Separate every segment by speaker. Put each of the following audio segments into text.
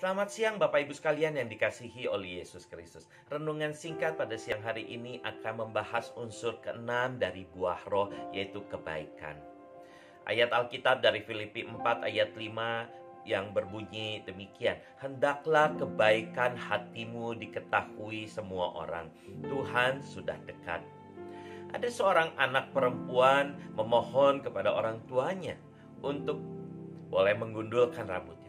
Speaker 1: Selamat siang Bapak Ibu sekalian yang dikasihi oleh Yesus Kristus. Renungan singkat pada siang hari ini akan membahas unsur keenam dari buah roh, yaitu kebaikan. Ayat Alkitab dari Filipi 4 ayat 5 yang berbunyi demikian. Hendaklah kebaikan hatimu diketahui semua orang. Tuhan sudah dekat. Ada seorang anak perempuan memohon kepada orang tuanya untuk boleh menggundulkan rambutnya.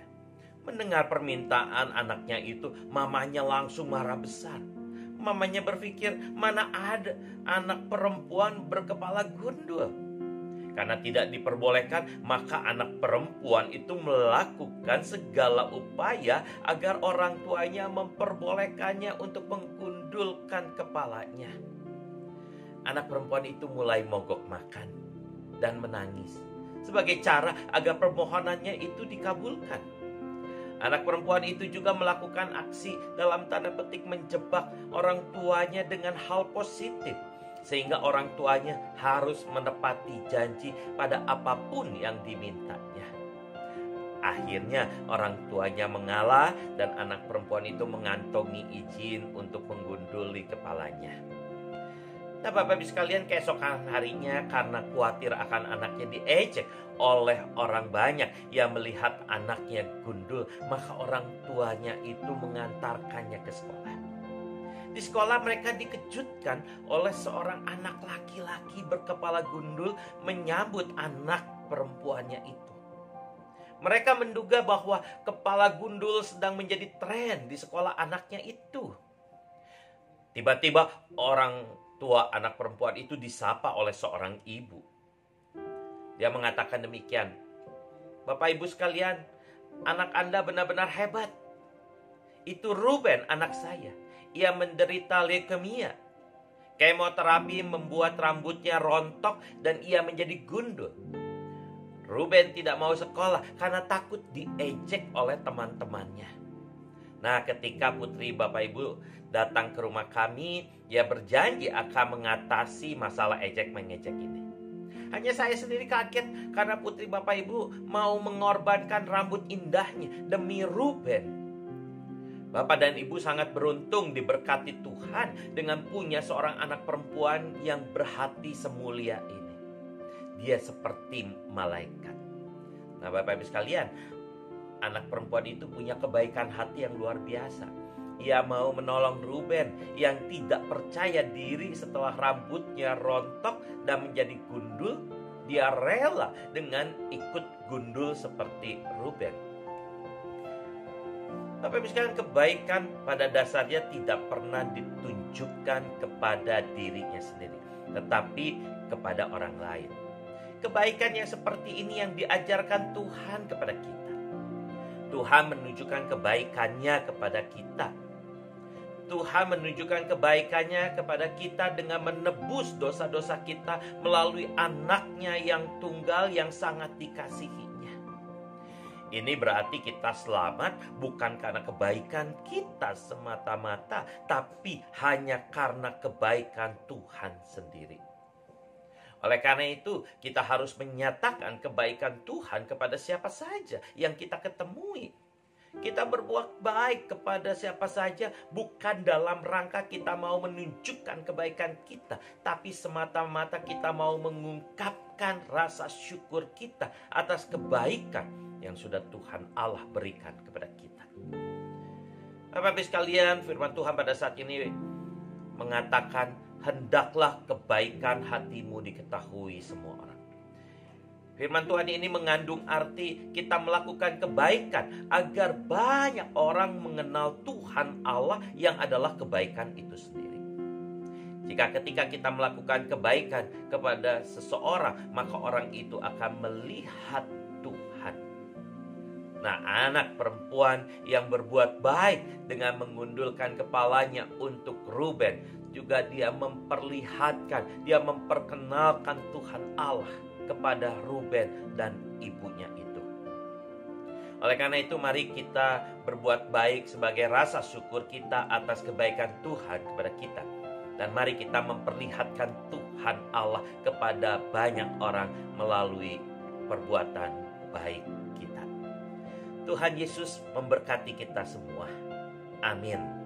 Speaker 1: Mendengar permintaan anaknya itu, mamanya langsung marah besar. Mamanya berpikir, mana ada anak perempuan berkepala gundul. Karena tidak diperbolehkan, maka anak perempuan itu melakukan segala upaya agar orang tuanya memperbolehkannya untuk menggundulkan kepalanya. Anak perempuan itu mulai mogok makan dan menangis sebagai cara agar permohonannya itu dikabulkan. Anak perempuan itu juga melakukan aksi dalam tanda petik menjebak orang tuanya dengan hal positif. Sehingga orang tuanya harus menepati janji pada apapun yang dimintanya. Akhirnya orang tuanya mengalah dan anak perempuan itu mengantongi izin untuk menggunduli kepalanya. Nah Bapak Ibu sekalian, keesokan harinya karena khawatir akan anaknya diejek oleh orang banyak yang melihat anaknya gundul, maka orang tuanya itu mengantarkannya ke sekolah. Di sekolah mereka dikejutkan oleh seorang anak laki-laki berkepala gundul menyambut anak perempuannya itu. Mereka menduga bahwa kepala gundul sedang menjadi tren di sekolah anaknya itu. Tiba-tiba orang tua anak perempuan itu disapa oleh seorang ibu. Dia mengatakan demikian, Bapak Ibu sekalian, anak Anda benar-benar hebat. Itu Ruben anak saya. Ia menderita leukemia. Kemoterapi membuat rambutnya rontok dan ia menjadi gundul. Ruben tidak mau sekolah karena takut diejek oleh teman-temannya. Nah, ketika putri Bapak Ibu datang ke rumah kami, dia berjanji akan mengatasi masalah ejek-mengejek ini. Hanya saya sendiri kaget karena putri Bapak Ibu mau mengorbankan rambut indahnya demi Ruben. Bapak dan Ibu sangat beruntung diberkati Tuhan dengan punya seorang anak perempuan yang berhati semulia ini. Dia seperti malaikat. Nah, Bapak Ibu sekalian, anak perempuan itu punya kebaikan hati yang luar biasa. Ia mau menolong Ruben yang tidak percaya diri setelah rambutnya rontok dan menjadi gundul. Dia rela dengan ikut gundul seperti Ruben. Tapi misalkan kebaikan pada dasarnya tidak pernah ditunjukkan kepada dirinya sendiri, tetapi kepada orang lain. Kebaikan yang seperti ini yang diajarkan Tuhan kepada kita. Tuhan menunjukkan kebaikannya kepada kita. Tuhan menunjukkan kebaikannya kepada kita dengan menebus dosa-dosa kita melalui anaknya yang tunggal yang sangat dikasihinya. Ini berarti kita selamat bukan karena kebaikan kita semata-mata, tapi hanya karena kebaikan Tuhan sendiri. Oleh karena itu, kita harus menyatakan kebaikan Tuhan kepada siapa saja yang kita ketemui. Kita berbuat baik kepada siapa saja bukan dalam rangka kita mau menunjukkan kebaikan kita, tapi semata-mata kita mau mengungkapkan rasa syukur kita atas kebaikan yang sudah Tuhan Allah berikan kepada kita. Bapak-Ibu sekalian, firman Tuhan pada saat ini mengatakan, hendaklah kebaikan hatimu diketahui semua orang. Firman Tuhan ini mengandung arti kita melakukan kebaikan agar banyak orang mengenal Tuhan Allah yang adalah kebaikan itu sendiri. Jika ketika kita melakukan kebaikan kepada seseorang, maka orang itu akan melihat Tuhan. Nah, anak perempuan yang berbuat baik dengan mengundulkan kepalanya untuk Ruben, juga dia memperlihatkan, dia memperkenalkan Tuhan Allah kepada Ruben dan ibunya itu. Oleh karena itu, mari kita berbuat baik sebagai rasa syukur kita atas kebaikan Tuhan kepada kita. Dan mari kita memperlihatkan Tuhan Allah kepada banyak orang melalui perbuatan baik kita. Tuhan Yesus memberkati kita semua. Amin.